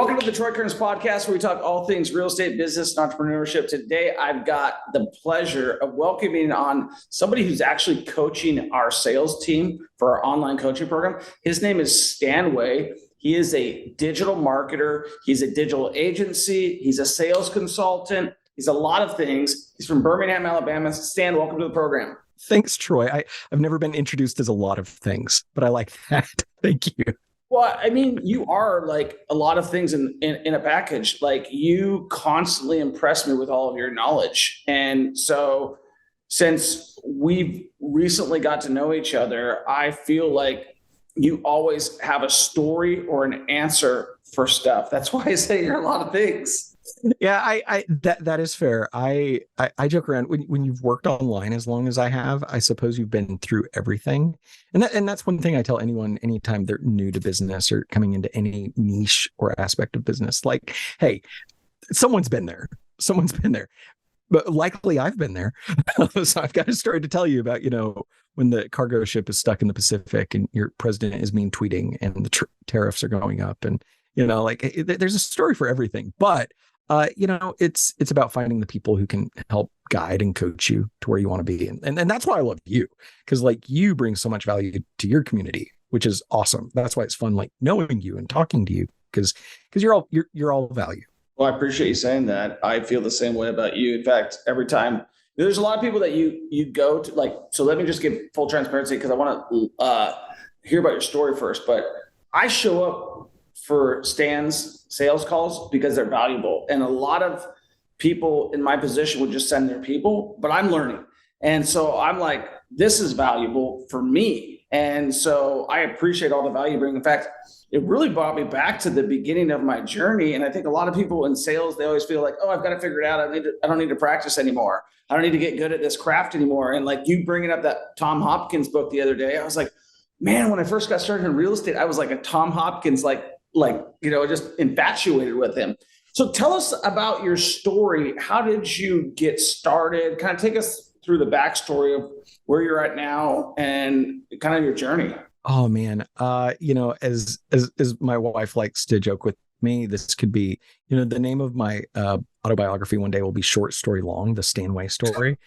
Welcome to the Troy Kearns podcast, where we talk all things real estate, business, and entrepreneurship. Today, I've got the pleasure of welcoming on somebody who's actually coaching our sales team for our online coaching program. His name is Stan Way. He is a digital marketer. He's a digital agency. He's a sales consultant. He's a lot of things. He's from Birmingham, Alabama. Stan, welcome to the program. Thanks, Troy. I've never been introduced as a lot of things, but I like that. Thank you. Well, I mean, you are like a lot of things in a package. Like, you constantly impress me with all of your knowledge. And so since we've recently got to know each other, I feel like you always have a story or an answer for stuff. That's why I say you're a lot of things. Yeah, that is fair. I joke around when you've worked online as long as I have, I suppose you've been through everything. And that's one thing I tell anyone anytime they're new to business or coming into any niche or aspect of business. Like, hey, someone's been there. But likely I've been there. So I've got a story to tell you about, when the cargo ship is stuck in the Pacific and your president is mean tweeting and the tariffs are going up, and there's a story for everything. But it's about finding the people who can help guide and coach you to where you want to be. And that's why I love you, because you bring so much value to your community, which is awesome. That's why it's fun, knowing you and talking to you, because you're all value. Well, I appreciate you saying that. I feel the same way about you. In fact, every time there's a lot of people that you go to, so let me just give full transparency, because I want to hear about your story first. But I show up for Stan's sales calls because they're valuable. And a lot of people in my position would just send their people, but I'm learning. And so I'm like, this is valuable for me. And so I appreciate all the value you bring. In fact, it really brought me back to the beginning of my journey. And I think a lot of people in sales, they always feel like, oh, I've got to figure it out. I don't need to practice anymore. I don't need to get good at this craft anymore. And you bringing up that Tom Hopkins book the other day, I was like, man, when I first got started in real estate, I was like a Tom Hopkins, just infatuated with him. So tell us about your story. How did you get started? Kind of take us through the backstory of where you're at now and kind of your journey. Oh man. As my wife likes to joke with me, this could be, the name of my autobiography one day will be Short Story Long, the Stan Way story.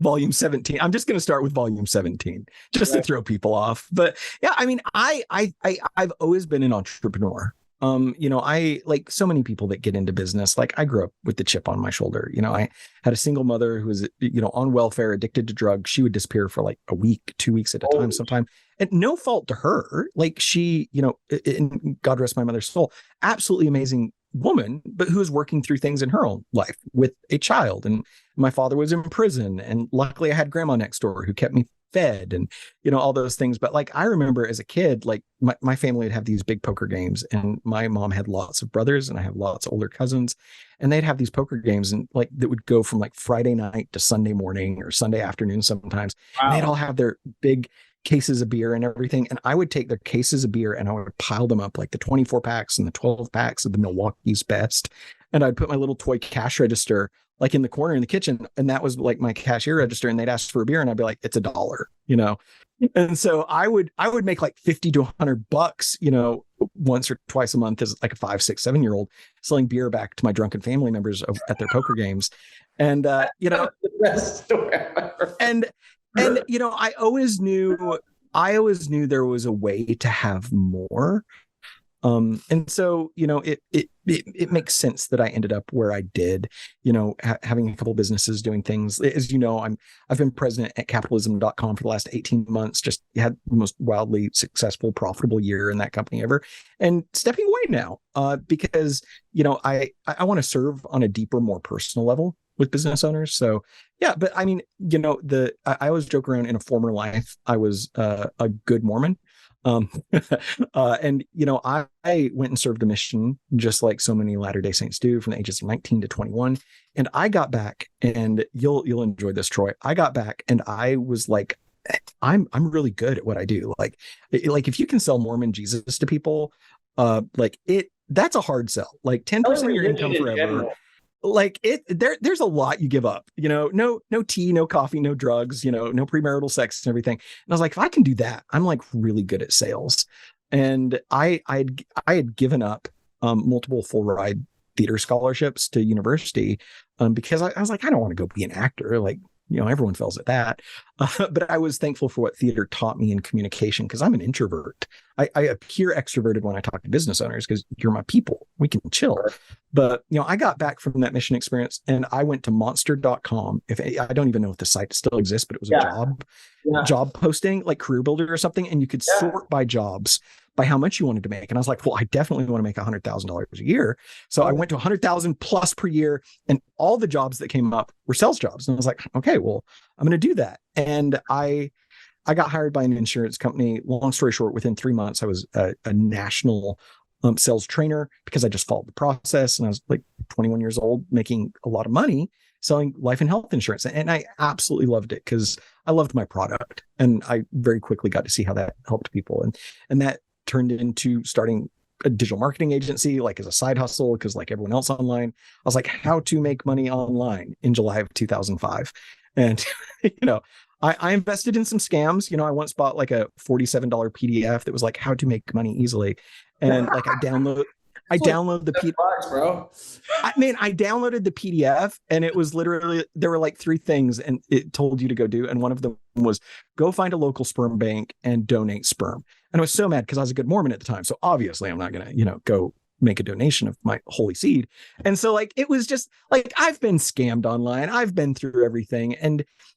Volume 17. I'm just going to start with volume 17 just to throw people off. But yeah, I mean, I've always been an entrepreneur. I, like so many people that get into business, I grew up with the chip on my shoulder. I had a single mother who was, on welfare, addicted to drugs. She would disappear for a week, 2 weeks at a time sometime. And no fault to her. She, and God rest my mother's soul, absolutely amazing woman, but who was working through things in her own life with a child. And my father was in prison, and luckily I had grandma next door who kept me fed and, all those things. But I remember as a kid, my family would have these big poker games, and my mom had lots of brothers and I have lots of older cousins, and they'd have these poker games and that would go from Friday night to Sunday morning or Sunday afternoon sometimes. Wow. And they'd all have their big cases of beer and everything. And I would take their cases of beer and I would pile them up, the 24 packs and the 12 packs of the Milwaukee's Best. And I'd put my little toy cash register in the corner in the kitchen. And that was my cashier register. And they'd ask for a beer and I'd be like, it's $1, And so I would make $50 to $100, once or twice a month as a 5, 6, 7-year-old selling beer back to my drunken family members at their poker games. And, the best story ever. And I always knew there was a way to have more. And so, it makes sense that I ended up where I did, having a couple of businesses doing things. As I've been president at capitalism.com for the last 18 months, just had the most wildly successful, profitable year in that company ever, and stepping away now, because, I want to serve on a deeper, more personal level with business owners. So yeah, but I mean, I always joke around, in a former life, I was a good Mormon. And, I went and served a mission just like so many Latter-day Saints do from the ages of 19 to 21. And I got back, and you'll enjoy this, Troy. I got back and I was like, I'm really good at what I do. If you can sell Mormon Jesus to people, that's a hard sell. 10% of your income forever. There's a lot you give up, no tea, no coffee, no drugs, no premarital sex and everything. And I was like, if I can do that, I'm really good at sales. And I had given up multiple full ride theater scholarships to university because I was like, I don't want to go be an actor. Like, everyone fails at that. But I was thankful for what theater taught me in communication because I'm an introvert. I appear extroverted when I talk to business owners because you're my people. We can chill. But, I got back from that mission experience and I went to monster.com. I don't even know if the site still exists, but it was a job posting, like Career Builder or something. And you could sort by jobs by how much you wanted to make. And I was like, well, I definitely want to make $100,000 a year. So I went to 100,000 plus per year and all the jobs that came up were sales jobs. And I was like, okay, well, I'm going to do that. And I got hired by an insurance company. Long story short, within 3 months, I was a national sales trainer because I just followed the process. And I was like 21 years old, making a lot of money selling life and health insurance. And I absolutely loved it because I loved my product. And I very quickly got to see how that helped people. And that turned into starting a digital marketing agency, like as a side hustle, because like everyone else online, I was like, how to make money online in July of 2005. And, I invested in some scams. I once bought like a $47 PDF that was like how to make money easily. And like I download the PDF, bro. I downloaded the PDF and it was literally, there were like 3 things and it told you to go do. And one of them was go find a local sperm bank and donate sperm. And I was so mad because I was a good Mormon at the time. So obviously I'm not going to, go make a donation of my holy seed. And so like, it was just like, I've been scammed online. I've been through everything.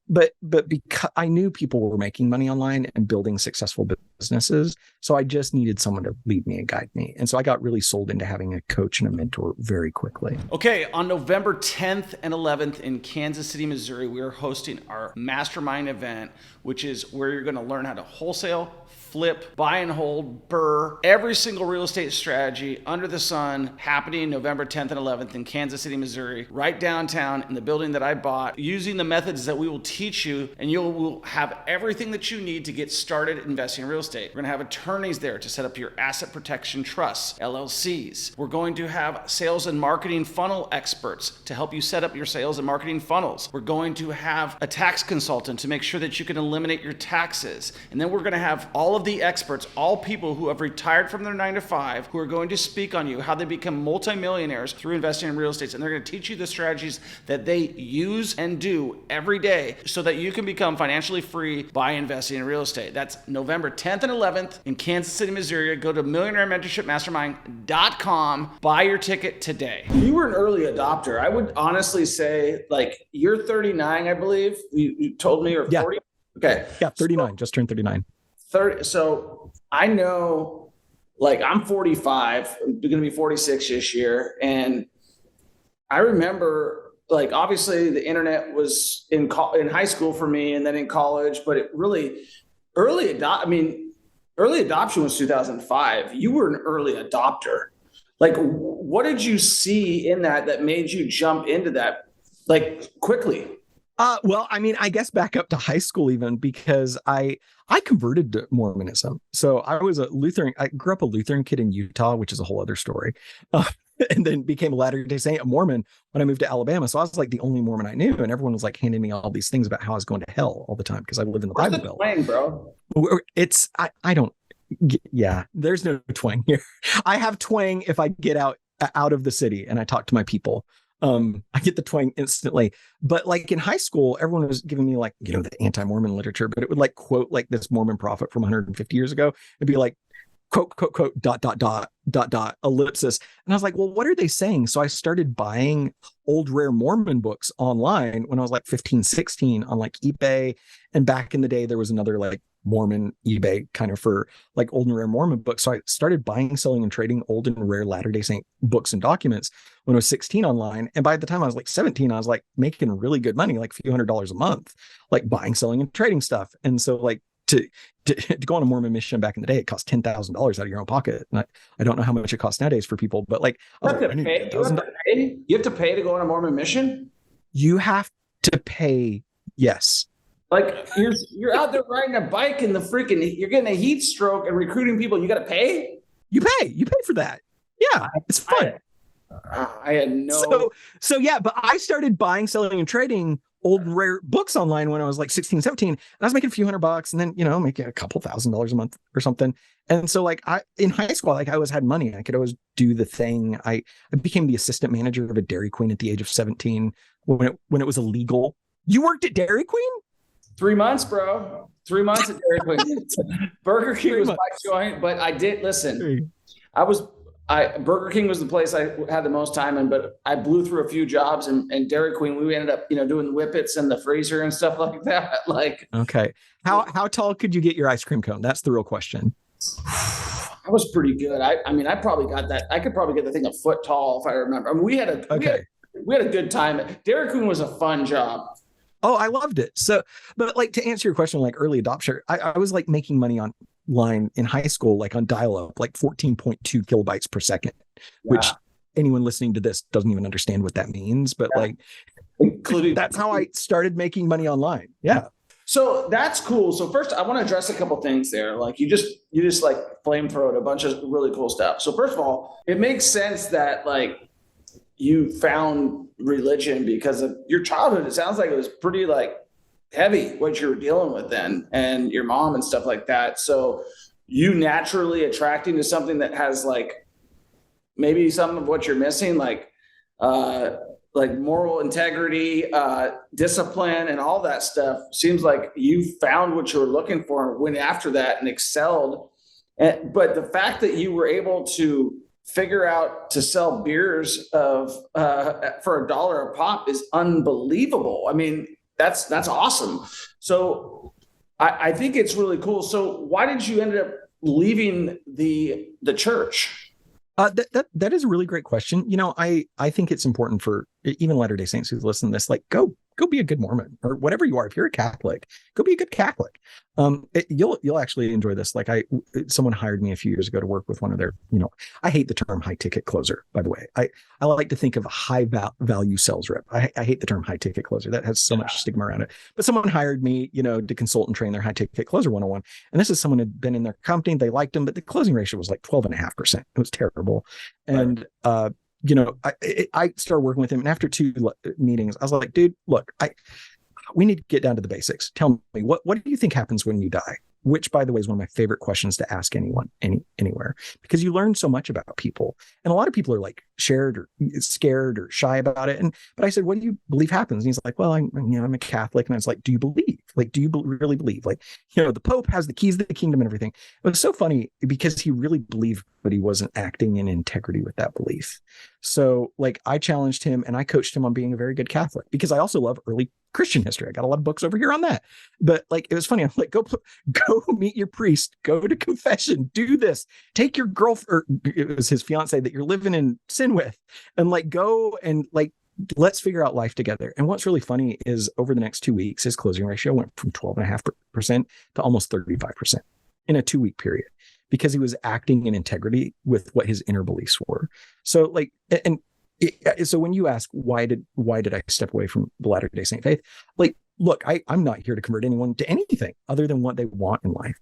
But because I knew people were making money online and building successful businesses. So I just needed someone to lead me and guide me. And so I got really sold into having a coach and a mentor very quickly. Okay. On November 10th and 11th in Kansas City, Missouri, we are hosting our Mastermind Event, which is where you're going to learn how to wholesale, flip, buy and hold, BRRRR, every single real estate strategy under the sun, happening November 10th and 11th in Kansas City, Missouri, right downtown in the building that I bought, using the methods that we will teach you, and you will have everything that you need to get started investing in real estate. We're going to have attorneys there to set up your asset protection trusts, LLCs. We're going to have sales and marketing funnel experts to help you set up your sales and marketing funnels. We're going to have a tax consultant to make sure that you can eliminate your taxes. And then we're going to have all of the experts, all people who have retired from their 9-to-5, who are going to speak on you, how they become multimillionaires through investing in real estate. And they're going to teach you the strategies that they use and do every day so that you can become financially free by investing in real estate. That's November 10th and 11th in Kansas City, Missouri. Go to millionairementorshipmastermind.com. Buy your ticket today. You were an early adopter. I would honestly say, like, you're 39, I believe. You told me, or 40? Okay. Yeah, 39. Just turned 39. 30. So I know, like, I'm 45. I'm going to be 46 this year. And I remember, like, obviously the internet was in high school for me and then in college, but it really early adoption was 2005. You were an early adopter. Like, what did you see in that made you jump into that, like, quickly? Well, I guess back up to high school even, because I converted to Mormonism. So I was a Lutheran. I grew up a Lutheran kid in Utah, which is a whole other story. And then became a Latter-day Saint, a Mormon, when I moved to Alabama. So I was like the only Mormon I knew. And everyone was like handing me all these things about how I was going to hell all the time because I live in the Bible Belt. Twang, bro? I don't. Yeah, there's no twang here. I have twang if I get out of the city and I talk to my people. I get the twang instantly. But like in high school, everyone was giving me like, the anti-Mormon literature, but it would like quote like this Mormon prophet from 150 years ago. It'd be like, quote, ellipsis. And I was like, well, what are they saying? So I started buying old rare Mormon books online when I was like 15, 16 on like eBay. And back in the day, there was another like Mormon eBay kind of for like old and rare Mormon books. So I started buying, selling, and trading old and rare Latter-day Saint books and documents when I was 16 online. And by the time I was like 17, I was like making really good money, like a few $100s a month, like buying, selling, and trading stuff. And so like to go on a Mormon mission back in the day, it cost $10,000 out of your own pocket. And I don't know how much it costs nowadays for people, but like, you have to pay to go on a Mormon mission. You have to pay. Yes. Like you're out there riding a bike and you're getting a heat stroke and recruiting people. You got to pay. You pay for that. Yeah. It's fun. I had no. So yeah, but I started buying, selling, and trading old and rare books online when I was like 16, 17, and I was making a few $100 and then, making a couple $1,000s a month or something. And so like in high school, like I always had money. I could always do the thing. I became the assistant manager of a Dairy Queen at the age of 17 when it was illegal. You worked at Dairy Queen? 3 months, bro. 3 months at Dairy Queen. Burger King was my joint, but I did listen. Burger King was the place I had the most time in, but I blew through a few jobs, and Dairy Queen, we ended up, doing the whippets and the freezer and stuff like that. Like, okay. How tall could you get your ice cream cone? That's the real question. I was pretty good. I mean, I probably got that. I could probably get the thing a foot tall if I remember. I mean, we had a good time. Dairy Queen was a fun job. Oh, I loved it. So, but like to answer your question, like early adopter, I was like making money online in high school, like on dial-up, like 14.2 kilobytes per second, which anyone listening to this doesn't even understand what that means. But like, including that's how I started making money online. Yeah. So that's cool. So first, I want to address a couple things there. Like you just like flamethrowed a bunch of really cool stuff. So first of all, it makes sense that like you found religion because of your childhood. It sounds like it was pretty like heavy what you were dealing with then, and your mom and stuff like that. So you naturally attracting to something that has maybe some of what you're missing, like moral integrity, discipline, and all that stuff. Seems like you found what you were looking for and went after that and excelled. But the fact that you were able to figure out to sell beers for $1 a pop is unbelievable. I mean, that's awesome. So I think it's really cool. So why did you end up leaving the church? That is a really great question. I think it's important for even Latter-day Saints who listen to this, like go be a good Mormon or whatever you are. If you're a Catholic, go be a good Catholic. You'll actually enjoy this. Like someone hired me a few years ago to work with one of their, I hate the term high ticket closer, by the way. I like to think of a high value sales rep. I hate the term high ticket closer. That has so much stigma around it. But someone hired me, to consult and train their high ticket closer 101. And this is someone who had been in their company. They liked him, but the closing ratio was like 12.5%. It was terrible. And, I started working with him, and after 2 meetings, I was like, dude, look, we need to get down to the basics. Tell me, what do you think happens when you die? Which, by the way, is one of my favorite questions to ask anyone, anywhere, because you learn so much about people. And a lot of people are like scared or shy about it. But I said, what do you believe happens? And he's like, well, I'm a Catholic. And I was like, do you believe? Like, do you really believe? Like, the Pope has the keys to the kingdom and everything. It was so funny because he really believed, but he wasn't acting in integrity with that belief. So like I challenged him and I coached him on being a very good Catholic, because I also love early Christian history. I got a lot of books over here on that. But like, it was funny. I'm like, go meet your priest, go to confession, do this, take your girlfriend, or it was his fiance that you're living in sin with, and like, go and like, let's figure out life together. And what's really funny is over the next 2 weeks, his closing ratio went from 12.5% to almost 35% in a 2-week period, because he was acting in integrity with what his inner beliefs were. So like, so when you ask, why did I step away from the Latter-day Saint faith? Like, look, I'm not here to convert anyone to anything other than what they want in life.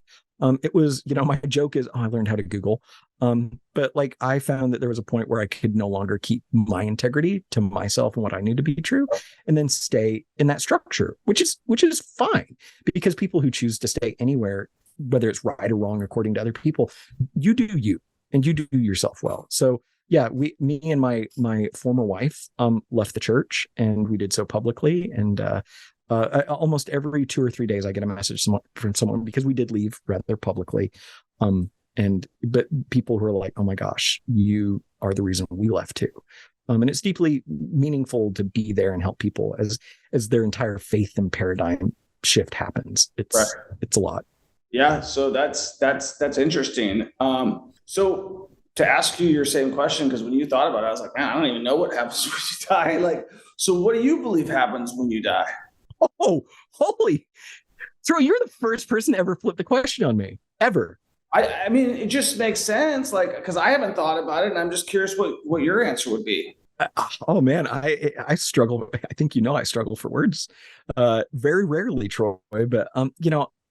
It was, my joke is, I learned how to Google. But like, I found that there was a point where I could no longer keep my integrity to myself and what I knew to be true, and then stay in that structure, which is fine, because people who choose to stay anywhere, whether it's right or wrong, according to other people, you do you, and you do yourself well. So yeah, me and my former wife, left the church, and we did so publicly. And, almost every 2 or 3 days, I get a message from someone, because we did leave rather publicly. But people who are like, oh my gosh, you are the reason we left too. And it's deeply meaningful to be there and help people as their entire faith and paradigm shift happens. It's a lot. Yeah. So that's interesting. So to ask you your same question, because when you thought about it, I was like, man, I don't even know what happens when you die. Like, so what do you believe happens when you die? Oh, holy. So you're the first person to ever flip the question on me, ever. I mean, it just makes sense, like, because I haven't thought about it, and I'm just curious what your answer would be. Oh man, I struggle. I think I struggle for words, very rarely, Troy. But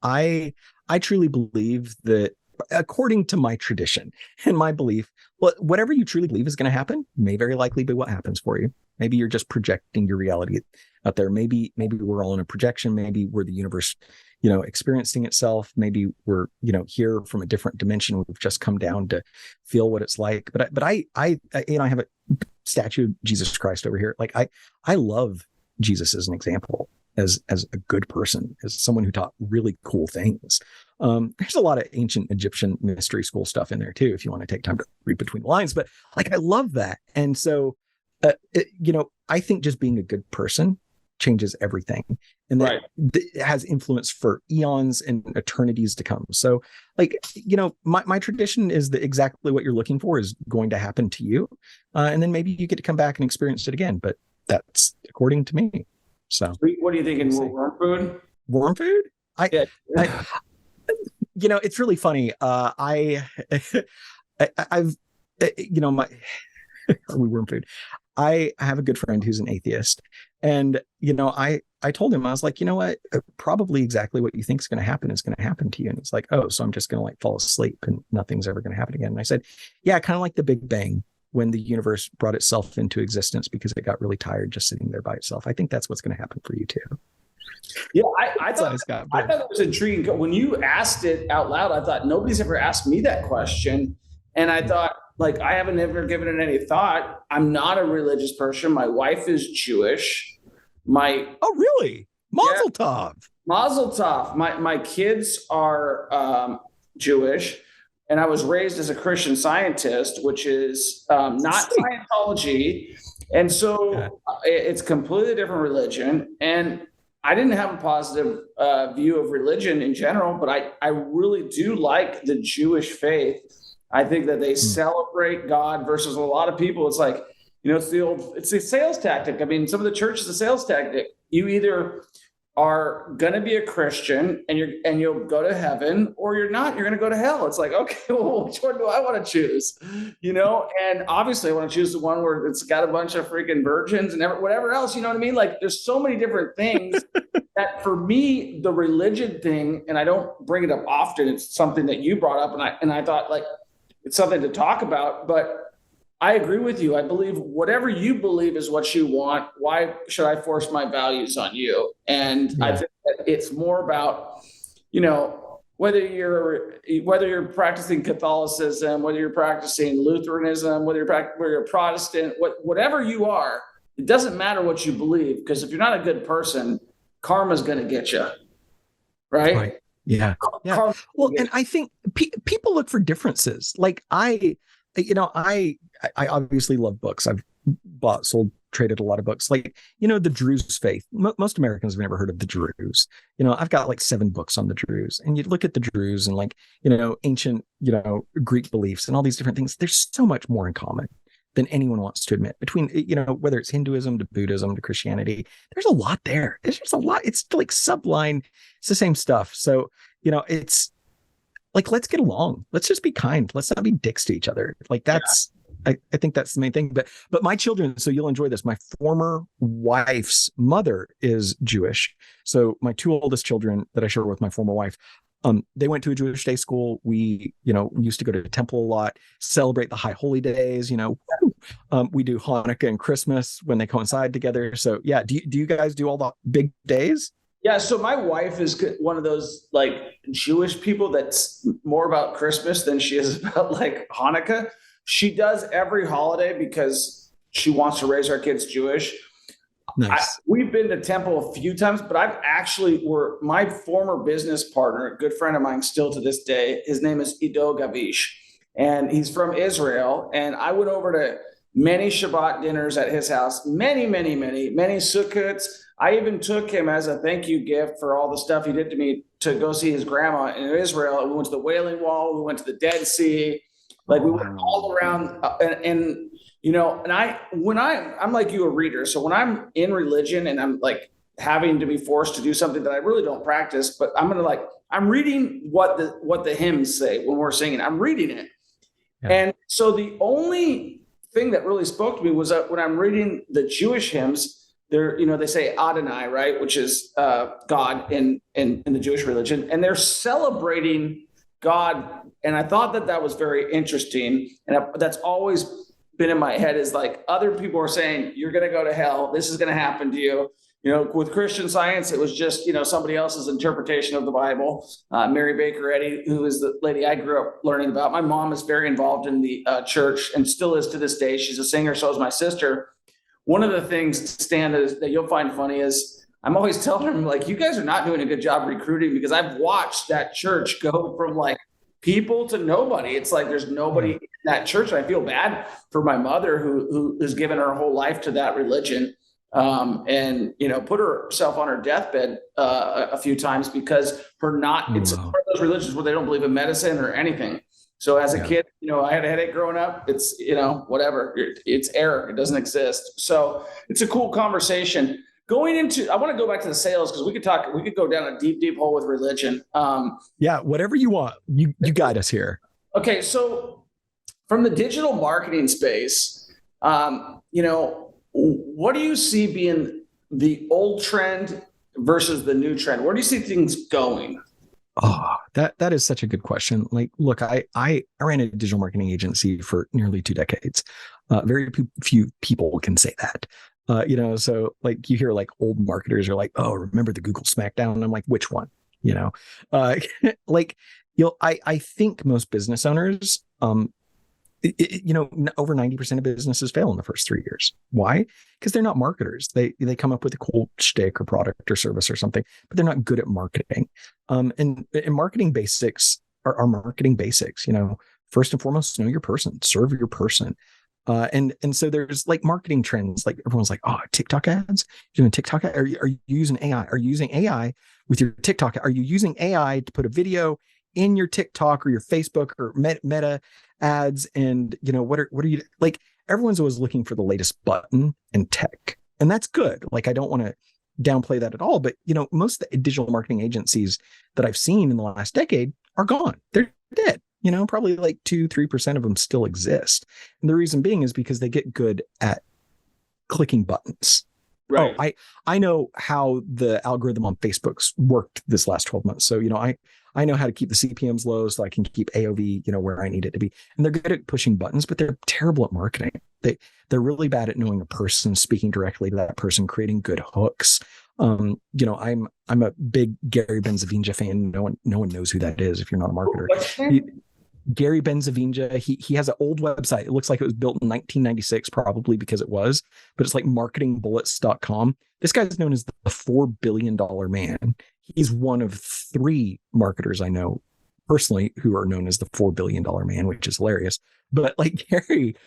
I truly believe that, according to my tradition and my belief, whatever you truly believe is going to happen may very likely be what happens for you. Maybe you're just projecting your reality out there. Maybe we're all in a projection. Maybe we're the universe, experiencing itself. Maybe we're, here from a different dimension. We've just come down to feel what it's like. But I have a statue of Jesus Christ over here. Like I love Jesus as an example, as a good person, as someone who taught really cool things. There's a lot of ancient Egyptian mystery school stuff in there too, if you want to take time to read between the lines. But like, I love that. And so, I think just being a good person changes everything, and that it has influence for eons and eternities to come. So like, my tradition is that exactly what you're looking for is going to happen to you. And then maybe you get to come back and experience it again, but that's according to me. So what do you think in worm food? Worm food? It's really funny. Worm food. I have a good friend who's an atheist, and I told him, I was like, what, probably exactly what you think is going to happen is going to happen to you. And he's like, oh, so I'm just going to like fall asleep and nothing's ever going to happen again. And I said, yeah, kind of like the Big Bang, when the universe brought itself into existence because it got really tired just sitting there by itself. I think that's what's going to happen for you too. Yeah, I thought it was intriguing. When you asked it out loud, I thought nobody's ever asked me that question. And I thought, like, I haven't ever given it any thought. I'm not a religious person. My wife is Jewish. Oh, really? Mazel tov. Mazel tov. My kids are Jewish. And I was raised as a Christian Scientist, which is not Scientology. And so it's completely different religion. And I didn't have a positive view of religion in general, but I really do like the Jewish faith. I think that they celebrate God versus a lot of people. It's like, it's a sales tactic. I mean, some of the church is a sales tactic. You either are going to be a Christian and you'll go to heaven, or you're not, you're going to go to hell. It's like, okay, well, which one do I want to choose? And obviously I want to choose the one where it's got a bunch of freaking virgins and whatever else, you know what I mean? Like, there's so many different things that for me, the religion thing, and I don't bring it up often, it's something that you brought up, and I thought, like, it's something to talk about, but I agree with you. I believe whatever you believe is what you want. Why should I force my values on you? And I think that it's more about, whether you're practicing Catholicism, whether you're practicing Lutheranism, whether you're a Protestant, whatever you are, it doesn't matter what you believe, because if you're not a good person, karma's going to get you. Right? Yeah. Well, and I think people look for differences. Like I obviously love books. I've bought, sold, traded a lot of books. Like, the Druze faith. Most Americans have never heard of the Druze. I've got like 7 books on the Druze, and you look at the Druze and, like, ancient, Greek beliefs and all these different things. There's so much more in common than anyone wants to admit between, whether it's Hinduism to Buddhism to Christianity. There's a lot there. There's just a lot. It's like subline. It's the same stuff. So, it's like, let's get along. Let's just be kind. Let's not be dicks to each other. Like, that's, I think that's the main thing. But my children, so you'll enjoy this. My former wife's mother is Jewish. So my 2 oldest children that I share with my former wife, they went to a Jewish day school. We, used to go to the temple a lot, celebrate the high holy days. We do Hanukkah and Christmas when they coincide together. So yeah, do you guys do all the big days? Yeah, so my wife is one of those, like, Jewish people that's more about Christmas than she is about, like, Hanukkah. She does every holiday because she wants to raise our kids Jewish. Nice. We've been to temple a few times, but my former business partner, a good friend of mine still to this day, his name is Ido Gavish, and he's from Israel. And I went over to many Shabbat dinners at his house, many Sukkots. I even took him as a thank you gift for all the stuff he did to me to go see his grandma in Israel. We went to the Wailing Wall. We went to the Dead Sea. Like, we went all around. And I'm like you, a reader. So when I'm in religion and I'm like having to be forced to do something that I really don't practice, but I'm reading what the hymns say when we're singing. I'm reading it. Yeah. And so the only thing that really spoke to me was that when I'm reading the Jewish hymns, they say Adonai, right, which is God in the Jewish religion, and they're celebrating God. And I thought that was very interesting, and that's always been in my head is like other people are saying, you're going to go to hell. This is going to happen to you. You know, with Christian Science, it was just, you know, somebody else's interpretation of the Bible. Mary Baker Eddy, who is the lady I grew up learning about. My mom is very involved in the church and still is to this day. She's a singer. So is my sister. One of the things, Stan, that you'll find funny is I'm always telling them, like, you guys are not doing a good job recruiting, because I've watched that church go from like people to nobody. It's like there's nobody in that church. And I feel bad for my mother who has given her whole life to that religion. And, you know, put herself on her deathbed a few times because it's one of those religions where they don't believe in medicine or anything. So as a kid, you know, I had a headache growing up. It's, you know, whatever. It's error. It doesn't exist. So it's a cool conversation. Going into, I want to go back to the sales because we could go down a deep, deep hole with religion. Yeah, whatever you want. You guide us here. Okay. So from the digital marketing space, you know, what do you see being the old trend versus the new trend? Where do you see things going? Oh, that is such a good question. Like, look, I ran a digital marketing agency for nearly 2 decades. Very few people can say that. You know, so like you hear like old marketers are like, oh, remember the Google Smackdown? And I'm like, which one? You know, like, you know, I think most business owners, you know, over 90% of businesses fail in the first 3 years. Why? Because they're not marketers. They come up with a cool shtick or product or service or something, but they're not good at marketing. And marketing basics are marketing basics. You know, first and foremost, know your person, serve your person. And so there's like marketing trends. Like everyone's like, oh, TikTok ads. You're doing TikTok. Are you using AI? Are you using AI with your TikTok? Are you using AI to put a video in your TikTok or your Facebook or Meta ads? And, you know, what are you like? Everyone's always looking for the latest button and tech, and that's good. Like, I don't want to downplay that at all, but, you know, most of the digital marketing agencies that I've seen in the last decade are gone. They're dead. You know, probably like 2-3% of them still exist. And the reason being is because they get good at clicking buttons. Right. Oh, I know how the algorithm on Facebook's worked this last 12 months. So, you know, I know how to keep the CPMs low so I can keep AOV, you know, where I need it to be. And they're good at pushing buttons, but they're terrible at marketing. They're really bad at knowing a person, speaking directly to that person, creating good hooks. You know, I'm a big Gary Benzavinja fan. No one knows who that is if you're not a marketer. Gary Benzavinja, he has an old website. It looks like it was built in 1996, probably because it was, but it's like marketingbullets.com. This guy's known as the $4 billion man. He's one of 3 marketers I know personally who are known as the $4 billion man, which is hilarious. But like Gary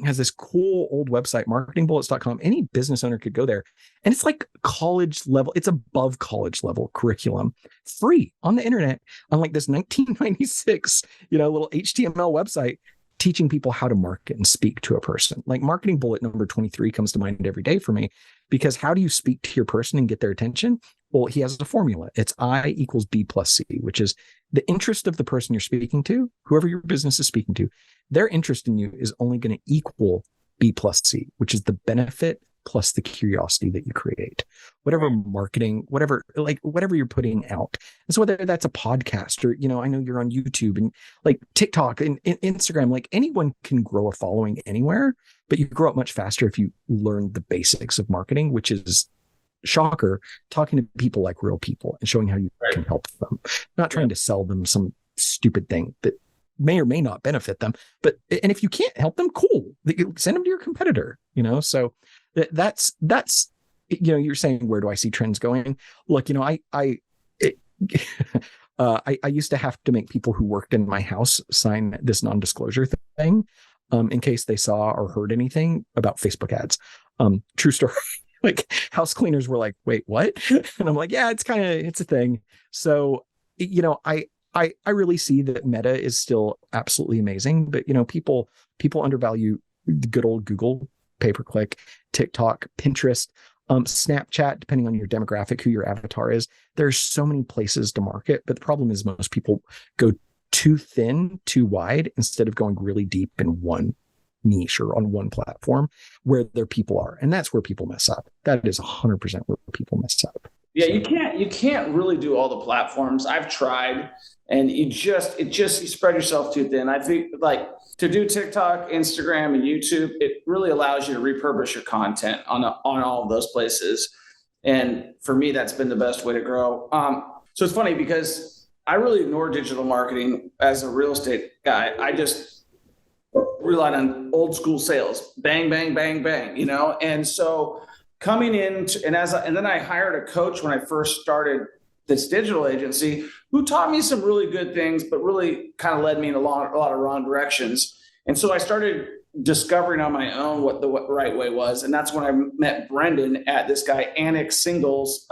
has this cool old website, marketingbullets.com. Any business owner could go there. And it's like college level. It's above college level curriculum, free on the internet, on like this 1996, you know, little HTML website teaching people how to market and speak to a person. Like marketing bullet number 23 comes to mind every day for me, because how do you speak to your person and get their attention? Well, he has a formula. It's I equals B plus C, which is the interest of the person you're speaking to, whoever your business is speaking to. Their interest in you is only going to equal B plus C, which is the benefit plus the curiosity that you create. Whatever marketing, whatever you're putting out. And so whether that's a podcast or, you know, I know you're on YouTube and like TikTok and Instagram, like anyone can grow a following anywhere, but you grow up much faster if you learn the basics of marketing, which is, shocker, talking to people like real people and showing how you can help them, not trying to sell them some stupid thing that may or may not benefit them. And if you can't help them, cool, send them to your competitor, you know? So that's, you know, you're saying, where do I see trends going? Look, you know, I used to have to make people who worked in my house sign this non-disclosure thing, in case they saw or heard anything about Facebook ads. True story. Like house cleaners were like, wait, what? And I'm like, yeah, it's a thing. So, you know, I really see that Meta is still absolutely amazing, but, you know, people undervalue the good old Google, pay-per-click, TikTok, Pinterest, Snapchat, depending on your demographic, who your avatar is. There's so many places to market, but the problem is most people go too thin, too wide, instead of going really deep in one niche or on one platform where their people are. And that's where people mess up. That is 100% where people mess up. Yeah, you can't really do all the platforms. I've tried, and you spread yourself too thin. I think like to do TikTok, Instagram, and YouTube, it really allows you to repurpose your content on all of those places. And for me, that's been the best way to grow. So it's funny because I really ignore digital marketing as a real estate guy. I just relied on old school sales, bang, bang, bang, bang, And so coming in and then I hired a coach when I first started this digital agency who taught me some really good things, but really kind of led me in a lot of wrong directions. And so I started discovering on my own what the right way was. And that's when I met Brendan at this guy Annex Singles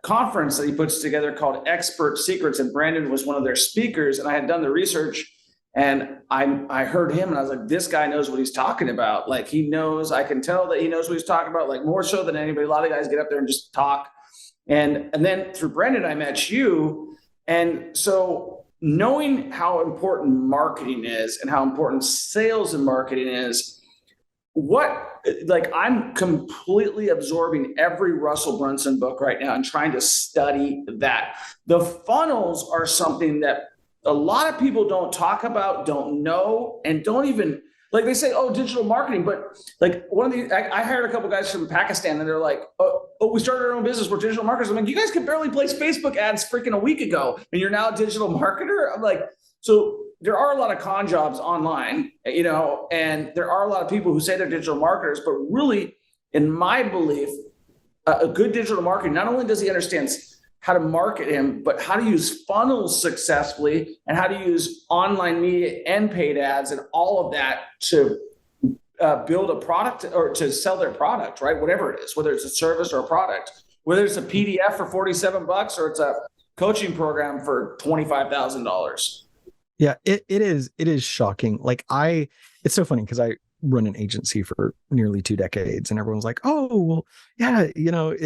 conference that he puts together called Expert Secrets. And Brandon was one of their speakers. And I had done the research and I heard him and I was like, this guy knows what he's talking about. Like he knows, I can tell that he knows what he's talking about, like more so than anybody. A lot of guys get up there and just talk. And then through Brendan, I met you. And so knowing how important marketing is and how important sales and marketing is, I'm completely absorbing every Russell Brunson book right now and trying to study that. The funnels are something that a lot of people don't talk about, don't know, and don't even, like they say, oh, digital marketing. But like I hired a couple guys from Pakistan and they're like, oh, we started our own business. We're digital marketers. I'm like, you guys could barely place Facebook ads freaking a week ago and you're now a digital marketer? I'm like, so there are a lot of con jobs online, and there are a lot of people who say they're digital marketers, but really, in my belief, a good digital marketer, not only does he understand how to market him, but how to use funnels successfully and how to use online media and paid ads and all of that to build a product or to sell their product, right? Whatever it is, whether it's a service or a product, whether it's a PDF for $47 or it's a coaching program for $25,000. Yeah, it is shocking. Like it's so funny because I run an agency for nearly 2 decades and everyone's like, oh, well, yeah,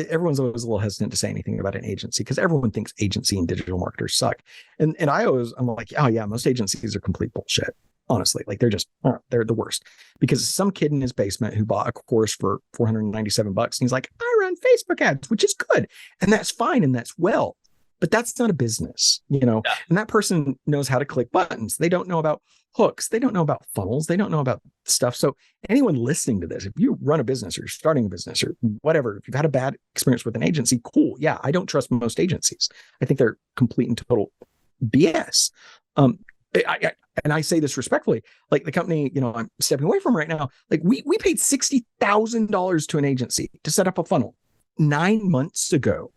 everyone's always a little hesitant to say anything about an agency because everyone thinks agency and digital marketers suck. And I'm like, oh yeah, most agencies are complete bullshit. Honestly, like they're the worst because some kid in his basement who bought a course for $497 and he's like, I run Facebook ads, which is good. And that's fine. And that's well. But that's not a business, And that person knows how to click buttons. They don't know about hooks. They don't know about funnels. They don't know about stuff. So anyone listening to this, if you run a business or you're starting a business or whatever, if you've had a bad experience with an agency, cool. Yeah, I don't trust most agencies. I think they're complete and total BS. And I say this respectfully, like the company, I'm stepping away from right now, like we paid $60,000 to an agency to set up a funnel 9 months ago.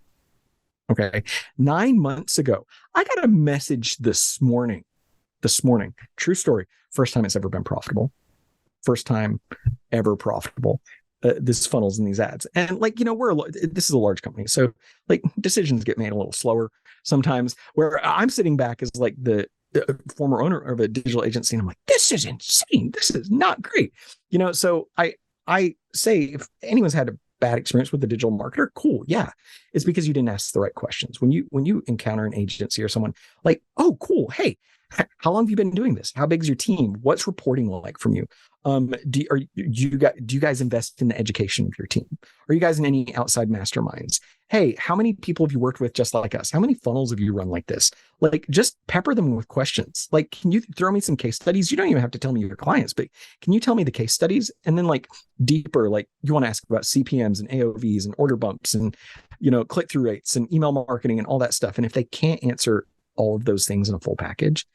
Okay. 9 months ago, I got a message this morning, true story. First time it's ever been profitable. First time ever profitable. This funnels and these ads. And like, this is a large company. So like decisions get made a little slower sometimes where I'm sitting back as like the former owner of a digital agency. And I'm like, this is insane. This is not great. So I say if anyone's had a bad experience with the digital marketer, cool. Yeah. It's because you didn't ask the right questions. When you encounter an agency or someone like, oh, cool. Hey, how long have you been doing this? How big is your team? What's reporting like from you? Do you guys invest in the education of your team? Are you guys in any outside masterminds? Hey, how many people have you worked with just like us? How many funnels have you run like this? Like, just pepper them with questions. Like, can you throw me some case studies? You don't even have to tell me your clients, but can you tell me the case studies? And then like deeper, like you want to ask about CPMs and AOVs and order bumps and, click-through rates and email marketing and all that stuff. And if they can't answer all of those things in a full package,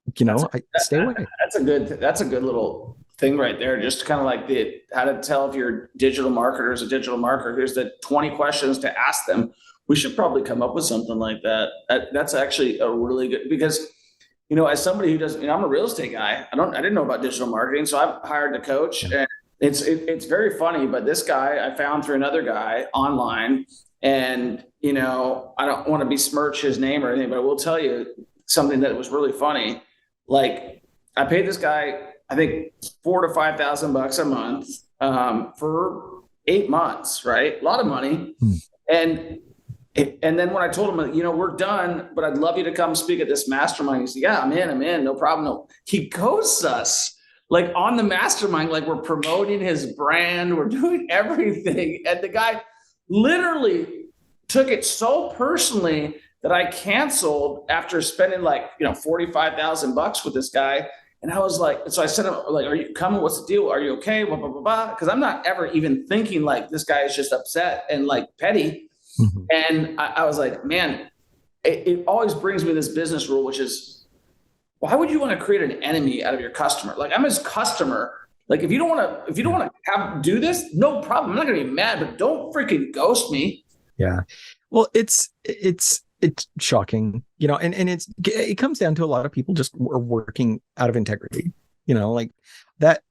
I stay away. That's a good little thing right there. Just kind of like how to tell if your digital marketer is a digital marketer. Here's the 20 questions to ask them. We should probably come up with something like that. That's actually a really good, because, as somebody who doesn't, I'm a real estate guy. I didn't know about digital marketing. So I've hired a coach and it's very funny, but this guy I found through another guy online and, I don't want to besmirch his name or anything, but I will tell you something that was really funny. Like I paid this guy, I think $4,000 to $5,000 a month for 8 months, right? A lot of money. And then when I told him, we're done, but I'd love you to come speak at this mastermind. He said, yeah, I'm in, no problem. No. He ghosts us like on the mastermind, like we're promoting his brand. We're doing everything. And the guy literally took it so personally that I canceled after spending like, $45,000 with this guy. And I was like, so I said, like, are you coming? What's the deal? Are you okay? Blah, blah, blah, blah. Because I'm not ever even thinking like this guy is just upset and like petty. Mm-hmm. And I was like, man, it always brings me this business rule, which is, why would you want to create an enemy out of your customer? Like, I'm his customer. Like, if you don't want to do this, no problem. I'm not going to be mad, but don't freaking ghost me. Yeah. Well, it's shocking, and it comes down to a lot of people just are working out of integrity, like that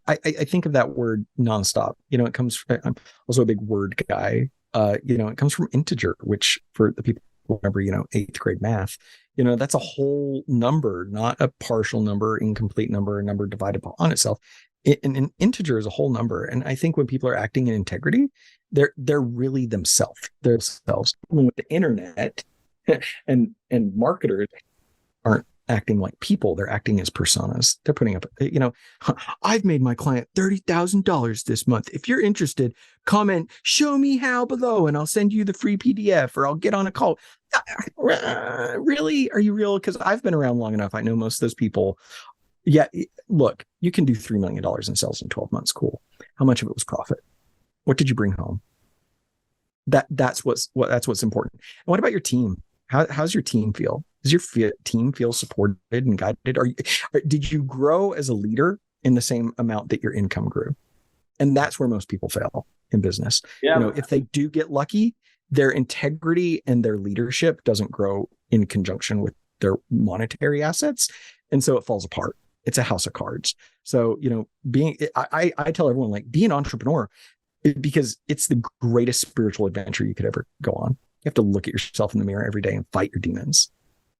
I think of that word nonstop, it comes, I'm also a big word guy, it comes from integer, which for the people who remember, 8th grade math, that's a whole number, not a partial number, incomplete number, a number divided on itself. An integer is a whole number. And I think when people are acting in integrity, they're really themselves. With the internet and marketers aren't acting like people, they're acting as personas. They're putting up, I've made my client $30,000 this month. If you're interested, comment, show me how below, and I'll send you the free PDF, or I'll get on a call. Really? Are you real? Because I've been around long enough. I know most of those people. Yeah, look, you can do $3 million in sales in 12 months. Cool. How much of it was profit? What did you bring home? That's what's important. And what about your team? How's your team feel? Does your team feel supported and guided? Did you grow as a leader in the same amount that your income grew? And that's where most people fail in business. Yeah. If they do get lucky, their integrity and their leadership doesn't grow in conjunction with their monetary assets. And so it falls apart. It's a house of cards. So, I tell everyone, like, be an entrepreneur, because it's the greatest spiritual adventure you could ever go on. You have to look at yourself in the mirror every day and fight your demons.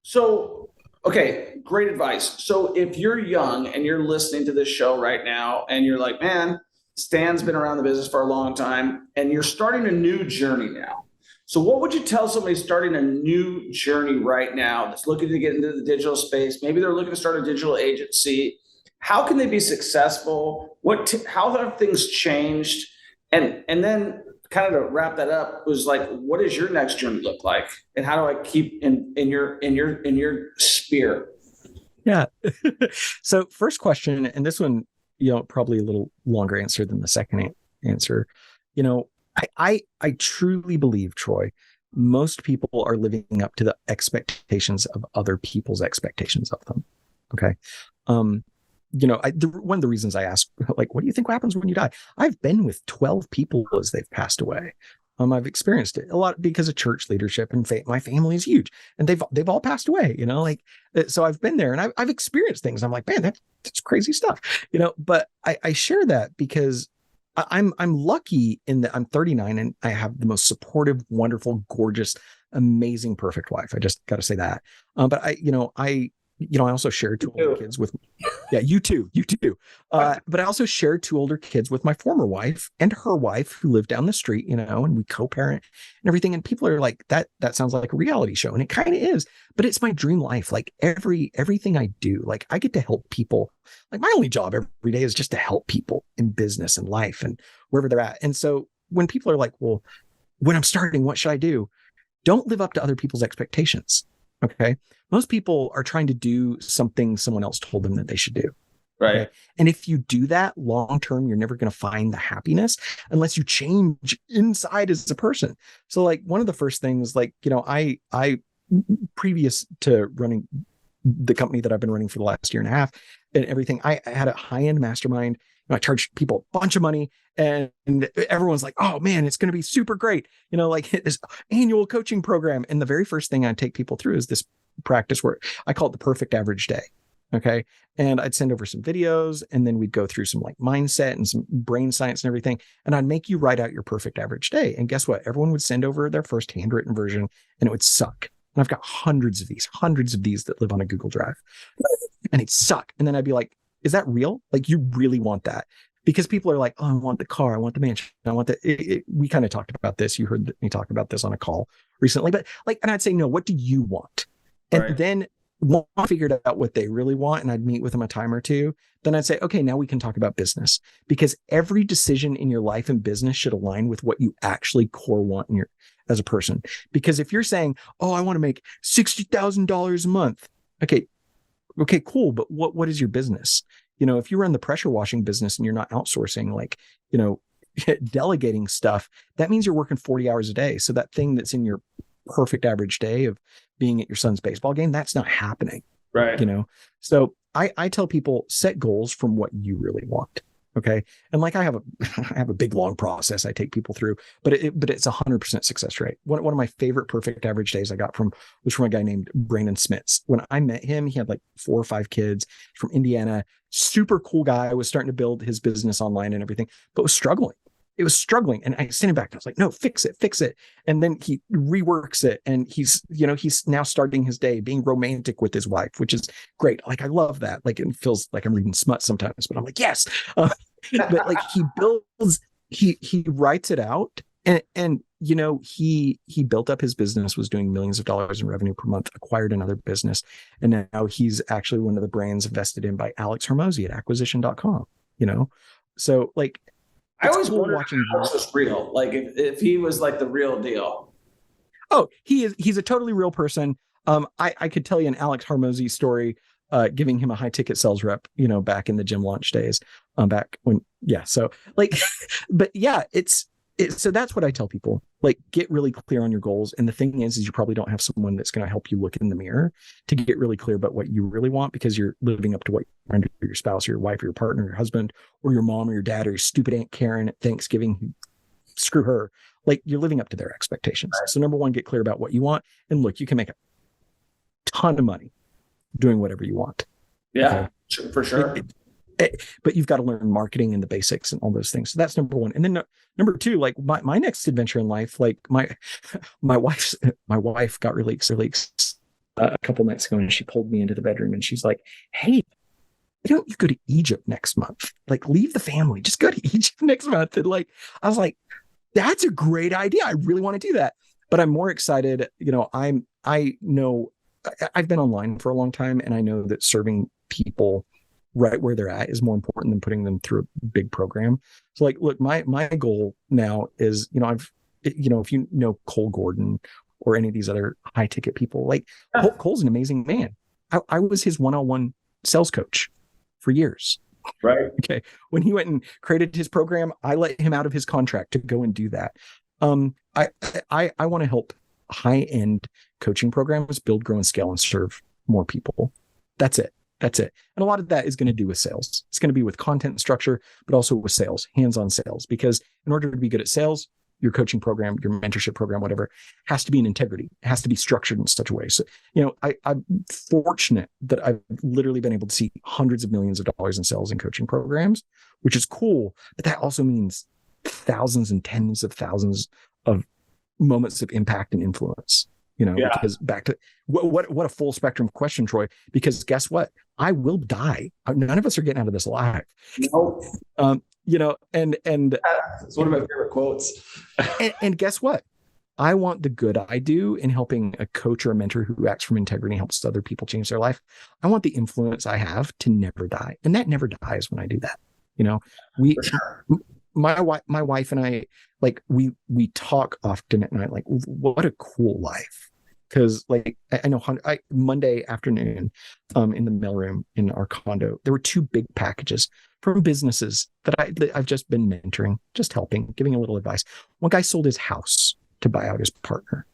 So, okay, great advice. So if you're young and you're listening to this show right now and you're like, man, Stan's been around the business for a long time and you're starting a new journey now. So what would you tell somebody starting a new journey right now that's looking to get into the digital space? Maybe they're looking to start a digital agency. How can they be successful? How have things changed? And then kind of to wrap that up was like, what does your next journey look like? And how do I keep in your sphere? Yeah. So first question, and this one, probably a little longer answer than the second answer. I truly believe, Troy, most people are living up to the expectations of other people's expectations of them. Okay. One of the reasons I ask, like, what do you think happens when you die? I've been with 12 people as they've passed away. I've experienced it a lot because of church leadership, and my family is huge, and they've all passed away, so I've been there and I've experienced things. I'm like, man, that's crazy stuff, but I share that because I'm lucky in that I'm 39 and I have the most supportive, wonderful, gorgeous, amazing, perfect wife. I just got to say that. But I also share two older kids with, you too. But I also share two older kids with my former wife and her wife who live down the street, and we co-parent and everything. And people are like, that sounds like a reality show. And it kind of is, but it's my dream life. Like everything I do, like I get to help people. Like my only job every day is just to help people in business and life and wherever they're at. And so when people are like, well, when I'm starting, what should I do? Don't live up to other people's expectations. Okay. Most people are trying to do something someone else told them that they should do. Right. Okay? And if you do that long term, you're never going to find the happiness unless you change inside as a person. So like one of the first things, like, I previous to running the company that I've been running for the last year and a half and everything, I had a high-end mastermind. I charged people a bunch of money and everyone's like, oh man, it's going to be super great. Like this annual coaching program. And the very first thing I take people through is this practice where I call it the perfect average day. Okay. And I'd send over some videos and then we'd go through some like mindset and some brain science and everything. And I'd make you write out your perfect average day. And guess what? Everyone would send over their first handwritten version and it would suck. And I've got hundreds of these that live on a Google Drive and it'd suck. And then I'd be like, is that real? Like you really want that? Because people are like, oh, I want the car. I want the mansion. I want we kind of talked about this. You heard me talk about this on a call recently, but like, and I'd say, no, what do you want? And then once I figured out what they really want and I'd meet with them a time or two, then I'd say, okay, now we can talk about business, because every decision in your life and business should align with what you actually core want in your, as a person. Because if you're saying, oh, I want to make $60,000 a month. Okay, cool. But what is your business? If you run the pressure washing business and you're not outsourcing, like, delegating stuff, that means you're working 40 hours a day. So that thing that's in your perfect average day of being at your son's baseball game, that's not happening. Right. So I tell people, set goals from what you really want. Okay. And like I have a big, long process I take people through, but it's 100% success rate. One of my favorite perfect average days I got was from a guy named Brandon Smits. When I met him, he had like 4 or 5 kids from Indiana, super cool guy, was starting to build his business online and everything, but was struggling. It was struggling. And I sent him back and I was like, no, fix it. And then he reworks it. And he's now starting his day being romantic with his wife, which is great. Like, I love that. Like, it feels like I'm reading smut sometimes, but I'm like, yes. But like he writes it out and he built up his business, was doing millions of dollars in revenue per month, acquired another business. And now he's actually one of the brands invested in by Alex Hormozy at acquisition.com, So like, I always wonder if Alex was real. Like if he was like the real deal. Oh, he's a totally real person. I could tell you an Alex Hormozy story, giving him a high ticket sales rep, back in the gym launch days, back when, yeah. So like, but yeah, so that's what I tell people, like, get really clear on your goals. And the thing is you probably don't have someone that's going to help you look in the mirror to get really clear about what you really want, because you're living up to what you're trying to do, your spouse or your wife or your partner, or your husband or your mom or your dad or your stupid Aunt Karen at Thanksgiving. Screw her. Like, you're living up to their expectations. So number one, get clear about what you want. And look, you can make a ton of money doing whatever you want. Yeah, okay? For sure. But you've got to learn marketing and the basics and all those things. So that's number one. And then number two, like my next adventure in life, like my wife got really excited a couple nights ago, and she pulled me into the bedroom and she's like, hey, why don't you go to Egypt next month? Like, leave the family, just go to Egypt next month. And like, I was like, that's a great idea. I really want to do that. But I'm more excited. I know I've been online for a long time, and I know that serving people right where they're at is more important than putting them through a big program. So like, look, my goal now is, if you know Cole Gordon or any of these other high ticket people, like Cole's an amazing man. I was his one-on-one sales coach for years. Right. Okay. When he went and created his program, I let him out of his contract to go and do that. I want to help high-end coaching programs build, grow, and scale and serve more people. That's it. And a lot of that is going to do with sales. It's going to be with content and structure, but also with sales, hands-on sales. Because in order to be good at sales, your coaching program, your mentorship program, whatever, has to be in integrity. It has to be structured in such a way. So, I'm fortunate that I've literally been able to see hundreds of millions of dollars in sales and coaching programs, which is cool. But that also means thousands and tens of thousands of moments of impact and influence. Because back to what a full spectrum question, Troy, because guess what? I will die. None of us are getting out of this alive. Nope. And it's one of my favorite quotes. and guess what? I want the good I do in helping a coach or a mentor who acts from integrity and helps other people change their life. I want the influence I have to never die. And that never dies when I do that. My wife and I, like, we talk often at night, like, what a cool life. Because like, I know Monday afternoon, in the mailroom in our condo, there were 2 big packages from businesses that I've just been mentoring, just helping, giving a little advice. One guy sold his house to buy out his partner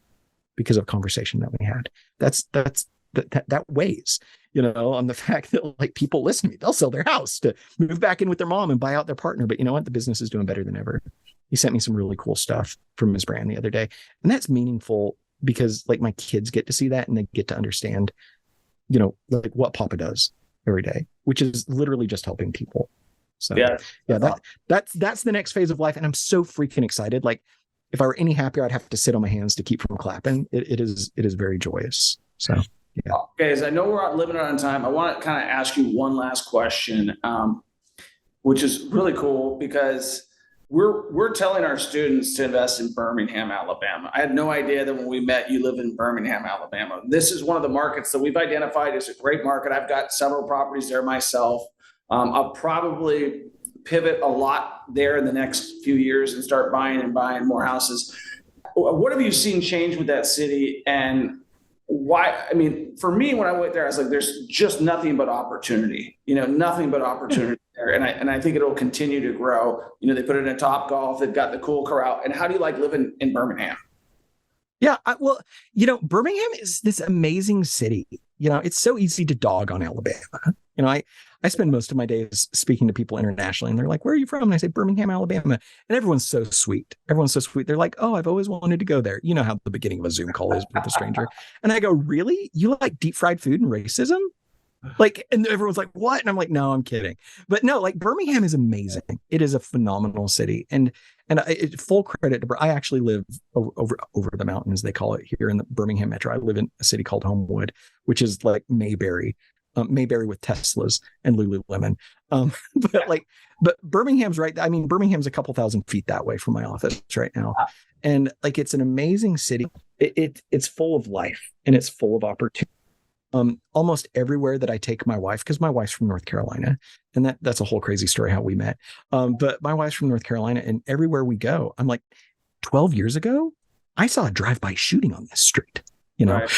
because of a conversation that we had. That weighs, on the fact that, like, people listen to me, they'll sell their house to move back in with their mom and buy out their partner. But you know what? The business is doing better than ever. He sent me some really cool stuff from his brand the other day. And that's meaningful because, like, my kids get to see that and they get to understand, like, what Papa does every day, which is literally just helping people. So that's the next phase of life. And I'm so freaking excited. Like, if I were any happier, I'd have to sit on my hands to keep from clapping. It is very joyous. So, yeah. Okay. As I know we're limited on time, I want to kind of ask you one last question, which is really cool because we're telling our students to invest in Birmingham, Alabama. I had no idea that when we met, you live in Birmingham, Alabama. This is one of the markets that we've identified as a great market. I've got several properties there myself. I'll probably pivot a lot there in the next few years and start buying more houses. What have you seen change with that city, and why? I mean, for me, when I went there, I was like, there's just nothing but opportunity, nothing but opportunity there. And I think it'll continue to grow. They put it in Top Golf. They've got the cool crowd. And how do you like living in Birmingham? Yeah, well, Birmingham is this amazing city. It's so easy to dog on Alabama. I spend most of my days speaking to people internationally, and they're like, "Where are you from?" And I say, "Birmingham, Alabama." And everyone's so sweet. They're like, "Oh, I've always wanted to go there." You know how the beginning of a Zoom call is with a stranger. And I go, "Really? You like deep fried food and racism?" And everyone's like, "What?" And I'm like, "No, I'm kidding." But no, Birmingham is amazing. It is a phenomenal city. And full credit to, I actually live over the mountain, as they call it here in the Birmingham metro. I live in a city called Homewood, which is like Mayberry with Teslas and Lululemon. But Birmingham's right. I mean, Birmingham's a couple thousand feet that way from my office right now. And it's an amazing city. It's full of life and it's full of opportunity. Almost everywhere that I take my wife, because my wife's from North Carolina, and that's a whole crazy story how we met. But my wife's from North Carolina, and everywhere we go, I'm like, 12 years ago, I saw a drive-by shooting on this street, Right.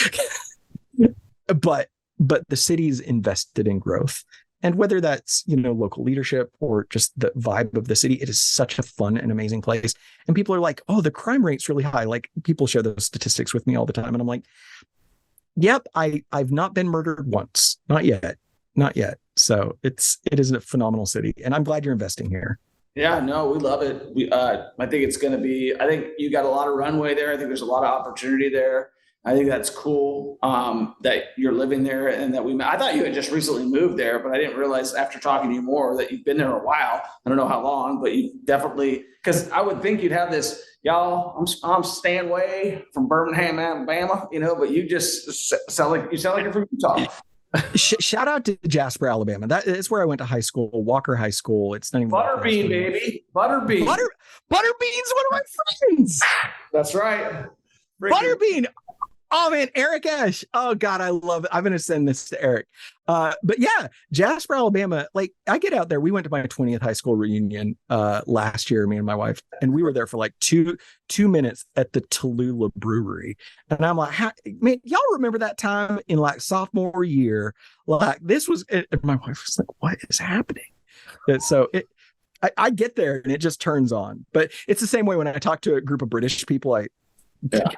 But the city's invested in growth. And whether that's, local leadership or just the vibe of the city, it is such a fun and amazing place. And people are like, "Oh, the crime rate's really high." Like, people share those statistics with me all the time. And I'm like, "Yep, I've not been murdered once. Not yet. So it is a phenomenal city. And I'm glad you're investing here." Yeah, no, we love it. I think it's going to be, I think you got a lot of runway there. I think there's a lot of opportunity there. I think that's cool that you're living there and that I thought you had just recently moved there, but I didn't realize after talking to you more that you've been there a while. I don't know how long, but you definitely, because I would think you'd have this, "Y'all, I'm staying away from Birmingham, Alabama," but you just sound like you're from Utah. Shout out to Jasper, Alabama. That is where I went to high school, Walker High School. It's not even Butterbean, baby. Butterbean. Butterbean's one of my friends. That's right. Butterbean. Oh man, Eric Esch. Oh God, I love it. I'm going to send this to Eric. But yeah, Jasper, Alabama. I get out there. We went to my 20th high school reunion last year, me and my wife, and we were there for like two minutes at the Tallulah Brewery. And I'm like, man, y'all remember that time in sophomore year? This was. And my wife was like, "What is happening?" And so I get there and it just turns on. But it's the same way when I talk to a group of British people.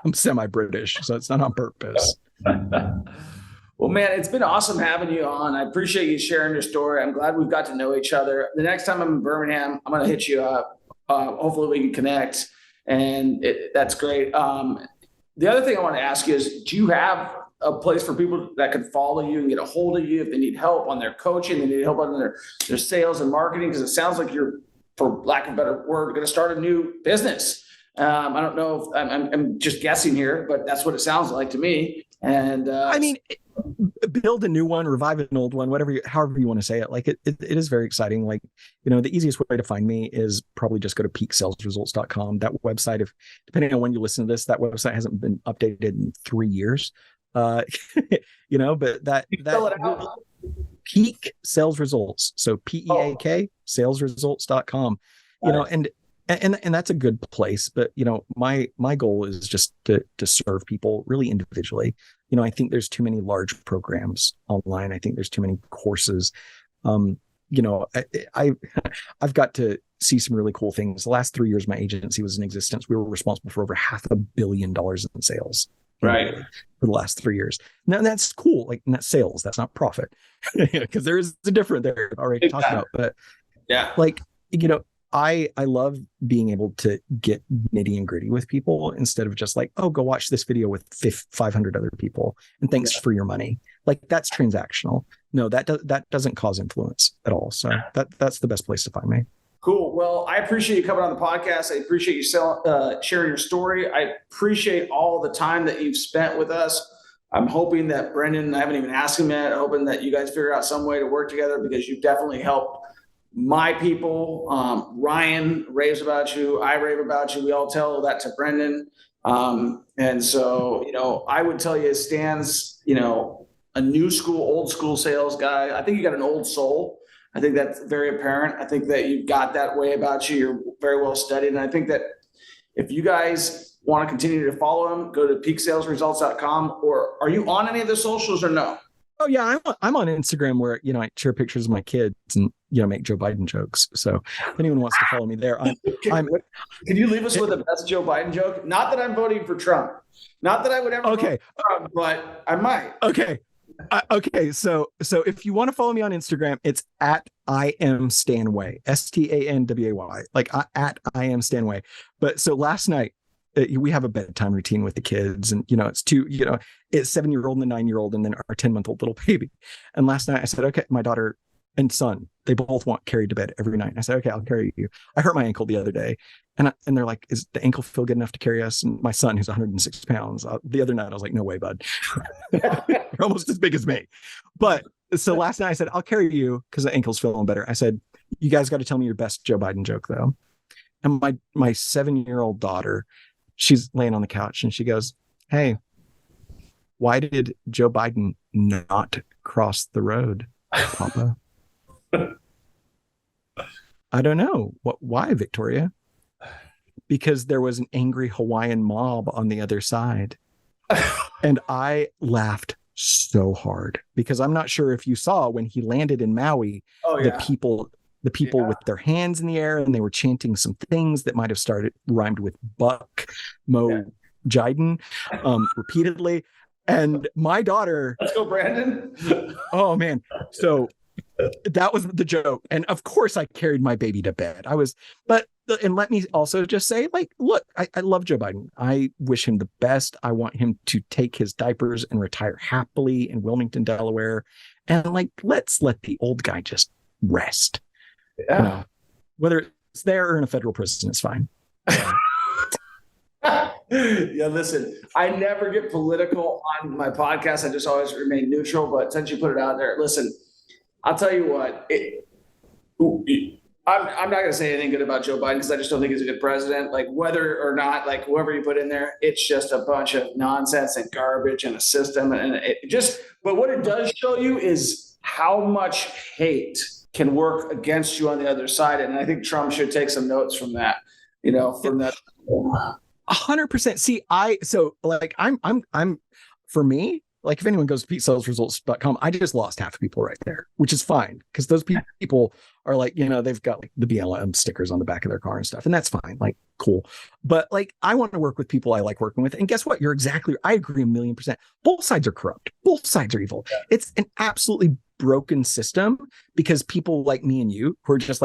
I'm semi-British, so it's not on purpose. Well, man, it's been awesome having you on. I appreciate you sharing your story. I'm glad we've got to know each other. The next time I'm in Birmingham, I'm going to hit you up. Hopefully we can connect, and that's great. The other thing I want to ask you is, do you have a place for people that can follow you and get a hold of you if they need help on their coaching, they need help on their sales and marketing? Because it sounds like you're, for lack of a better word, going to start a new business. I don't know if I'm just guessing here, but that's what it sounds like to me. And I mean, build a new one, revive an old one, however you want to say it. It is very exciting. The easiest way to find me is probably just go to peaksalesresults.com. That website, depending on when you listen to this, that website hasn't been updated in 3 years. But that Peak Sales Results. So PEAK salesresults.com, and that's a good place. But, my goal is just to serve people really individually. I think there's too many large programs online. I think there's too many courses. I've got to see some really cool things. The last 3 years my agency was in existence, we were responsible for over $500 million in sales. Right. For the last 3 years. Now that's cool. And that's sales. That's not profit. Because there is a difference there already talked about. But yeah, I love being able to get nitty and gritty with people instead of just go watch this video with 500 other people and thanks for your money. That's transactional. No, that doesn't cause influence at all. So that's the best place to find me. Cool. Well, I appreciate you coming on the podcast. I appreciate you sharing your story. I appreciate all the time that you've spent with us. I'm hoping that Brendan, I haven't even asked him yet, hoping that you guys figure out some way to work together, because you've definitely helped my people. Ryan raves about you. I rave about you. We all tell that to Brendan. And so, I would tell you Stan's, a new school, old school sales guy. I think you got an old soul. I think that's very apparent. I think that you've got that way about you. You're very well studied. And I think that if you guys want to continue to follow him, go to peaksalesresults.com, or are you on any of the socials or no? Oh yeah, I'm on Instagram where I share pictures of my kids and make Joe Biden jokes. So if anyone wants to follow me there, I'm. Can you leave us with the best Joe Biden joke? Not that I'm voting for Trump. Not that I would ever vote for Trump, but I might. Okay. Okay. So if you want to follow me on Instagram, it's at I am Stanway, STANWAY, like at I am Stanway. But so last night, we have a bedtime routine with the kids, and it's it's 7-year-old and a 9-year-old, and then our 10-month-old little baby. And last night I said, okay, my daughter and son, they both want carried to bed every night. And I said, okay, I'll carry you. I hurt my ankle the other day, and they're like, is the ankle feel good enough to carry us? And my son, who's 106 pounds, the other night I was like, no way, bud. You're almost as big as me. But so last night I said, I'll carry you because the ankle's feeling better. I said, you guys got to tell me your best Joe Biden joke though. And my 7-year-old daughter, she's laying on the couch and she goes, hey, why did Joe Biden not cross the road, Papa? I don't know. Why, Victoria? Because there was an angry Hawaiian mob on the other side. And I laughed so hard because I'm not sure if you saw when he landed in Maui, the people with their hands in the air, and they were chanting some things that might have rhymed with Buck Mo Jiden repeatedly. And my daughter, let's go, Brandon. Oh man. So that was the joke. And of course I carried my baby to bed. And let me also just say, look, I love Joe Biden. I wish him the best. I want him to take his diapers and retire happily in Wilmington, Delaware. And let's let the old guy just rest. Yeah. Whether it's there or in a federal prison, it's fine. Yeah, listen, I never get political on my podcast. I just always remain neutral. But since you put it out there, listen, I'll tell you what. I'm not going to say anything good about Joe Biden because I just don't think he's a good president. Whether or not, whoever you put in there, it's just a bunch of nonsense and garbage and a system. But what it does show you is how much hate can work against you on the other side. And I think Trump should take some notes from that, from that. 100%. See, I'm for me, if anyone goes to peaksalesresults.com, I just lost half the people right there, which is fine. Because those people are they've got the BLM stickers on the back of their car and stuff. And that's fine. Cool. But I want to work with people I like working with. And guess what? I agree 1,000,000%. Both sides are corrupt. Both sides are evil. Yeah. It's an absolutely broken system because people like me and you who are just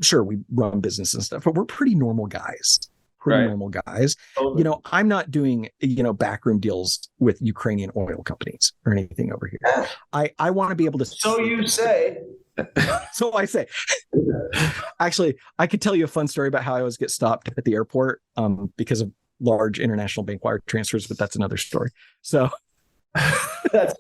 sure, we run business and stuff, but we're pretty normal guys. Normal guys. Totally. I'm not doing, backroom deals with Ukrainian oil companies or anything over here. I want to be able to. So you say. So I say. Actually, I could tell you a fun story about how I always get stopped at the airport because of large international bank wire transfers, but that's another story. So. That's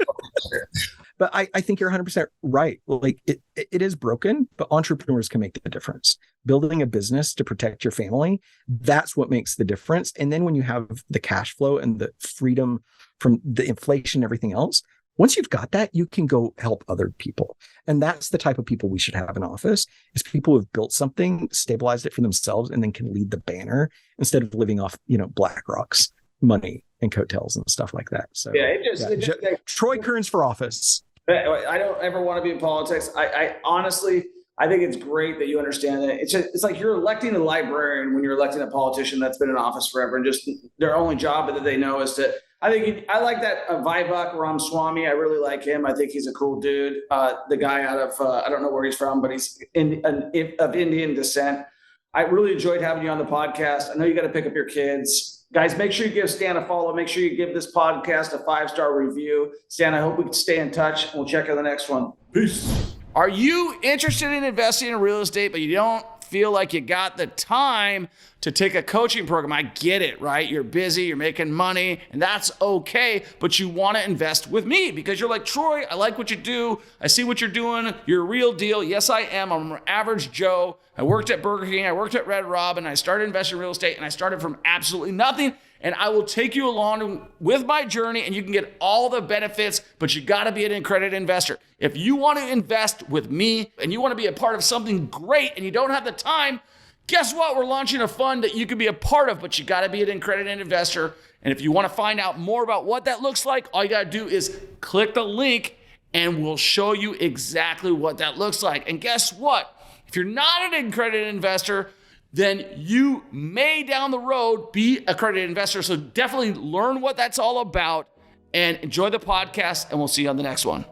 but I think you're 100% right. It is broken, but entrepreneurs can make the difference. Building a business to protect your family, that's what makes the difference. And then when you have the cash flow and the freedom from the inflation and everything else, once you've got that, you can go help other people. And that's the type of people we should have in office, is people who have built something, stabilized it for themselves, and then can lead the banner instead of living off, BlackRock's money and coattails and stuff like that. So Troy Kearns for office. I don't ever want to be in politics. I honestly, I think it's great that you understand that. It's like you're electing a librarian when you're electing a politician that's been in office forever, and just their only job that they know is to. I like that Vivek Ramaswamy. I really like him. I think he's a cool dude. The guy out of I don't know where he's from, but he's of Indian descent. I really enjoyed having you on the podcast. I know you got to pick up your kids. Guys, make sure you give Stan a follow. Make sure you give this podcast a 5-star review. Stan, I hope we can stay in touch. We'll check out the next one. Peace. Are you interested in investing in real estate, but you don't feel like you got the time to take a coaching program. I get it, right? You're busy, you're making money, and that's okay, but you want to invest with me because you're like, Troy, I like what you do. I see what you're doing. You're a real deal. Yes, I am. I'm an average Joe. I worked at Burger King. I worked at Red Robin. I started investing in real estate, and I started from absolutely nothing. And I will take you along with my journey, and you can get all the benefits, but you got to be an accredited investor. If you want to invest with me and you want to be a part of something great and you don't have the time, guess what? We're launching a fund that you can be a part of, but you got to be an accredited investor. And if you want to find out more about what that looks like, all you got to do is click the link and we'll show you exactly what that looks like. And guess what? If you're not an accredited investor, then you may down the road be an accredited investor. So definitely learn what that's all about and enjoy the podcast, and we'll see you on the next one.